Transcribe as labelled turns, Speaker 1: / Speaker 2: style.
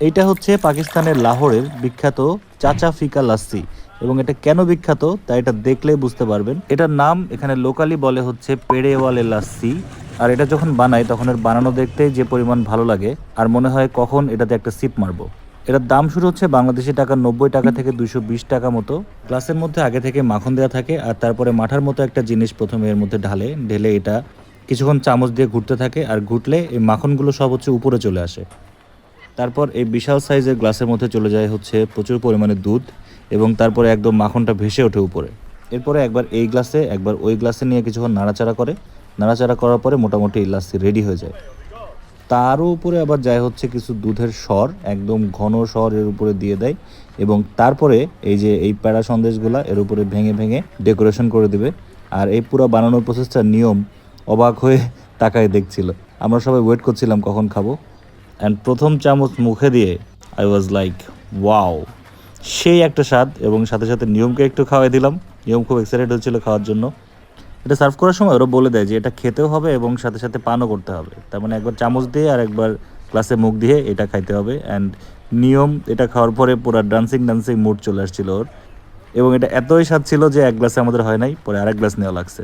Speaker 1: এইটা হচ্ছে পাকিস্তানের লাহোরের বিখ্যাত চাচা ফিকা লাস্সি, এবং এটা কেন বিখ্যাত তা এটা দেখলেই বুঝতে পারবেন। এটার নাম এখানে লোকালি বলে হচ্ছে পেড়েওয়ালে লাস্সি। আর এটা যখন বানাই তখন এর বানানো দেখতে যে পরিমাণ ভালো লাগে, আর মনে হয় কখন এটাতে একটা সিপ মারবো। এটার দাম শুরু হচ্ছে বাংলাদেশি টাকা 90 টাকা থেকে 220 টাকা মতো। গ্লাসের মধ্যে আগে থেকে মাখন দেওয়া থাকে, আর তারপরে মাঠার মতো একটা জিনিস প্রথমে এর মধ্যে ঢেলে এটা কিছুক্ষণ চামচ দিয়ে ঘুরতে থাকে, আর ঘুরলে এই মাখনগুলো সব হচ্ছে উপরে চলে আসে। তারপর এই বিশাল সাইজের গ্লাসের মধ্যে চলে যায় হচ্ছে প্রচুর পরিমাণে দুধ, এবং তারপরে একদম মাখনটা ভেসে ওঠে উপরে। এরপরে একবার এই গ্লাসে একবার ওই গ্লাসে নিয়ে কিছুক্ষণ নাড়াচাড়া করে, নাড়াচাড়া করার পরে মোটামুটি এই লাস্সি রেডি হয়ে যায়। তারও উপরে আবার যায় হচ্ছে কিছু দুধের সর, একদম ঘন সর এর উপরে দিয়ে দেয়, এবং তারপরে এই যে এই প্যাড়া সন্দেশগুলা এর উপরে ভেঙে ভেঙে ডেকোরেশন করে দিবে। আর এই পুরো বানানোর প্রসেসটার নিয়ম অবাক হয়ে তাকায় দেখছিল। আমরা সবাই ওয়েট করছিলাম কখন খাবো। অ্যান্ড প্রথম চামচ মুখে দিয়ে আই ওয়াজ লাইক ওয়াও, সেই একটা স্বাদ। এবং সাথে সাথে নিয়মকে একটু খাওয়াই দিলাম, নিয়ম খুব এক্সাইটেড হচ্ছিল খাওয়ার জন্য। এটা সার্ভ করার সময় ওরা বলে দেয় যে এটা খেতেও হবে এবং সাথে সাথে পানও করতে হবে, তার মানে একবার চামচ দিয়ে আর একবার গ্লাসে মুখ দিয়ে এটা খাইতে হবে। অ্যান্ড নিয়ম এটা খাওয়ার পরে পুরো ডান্সিং ডান্সিং মুড চলে আসছিল ওর, এবং এটা এতই স্বাদ ছিল যে এক গ্লাসে আমাদের হয় নাই, পরে আরেক গ্লাস নেওয়া লাগছে।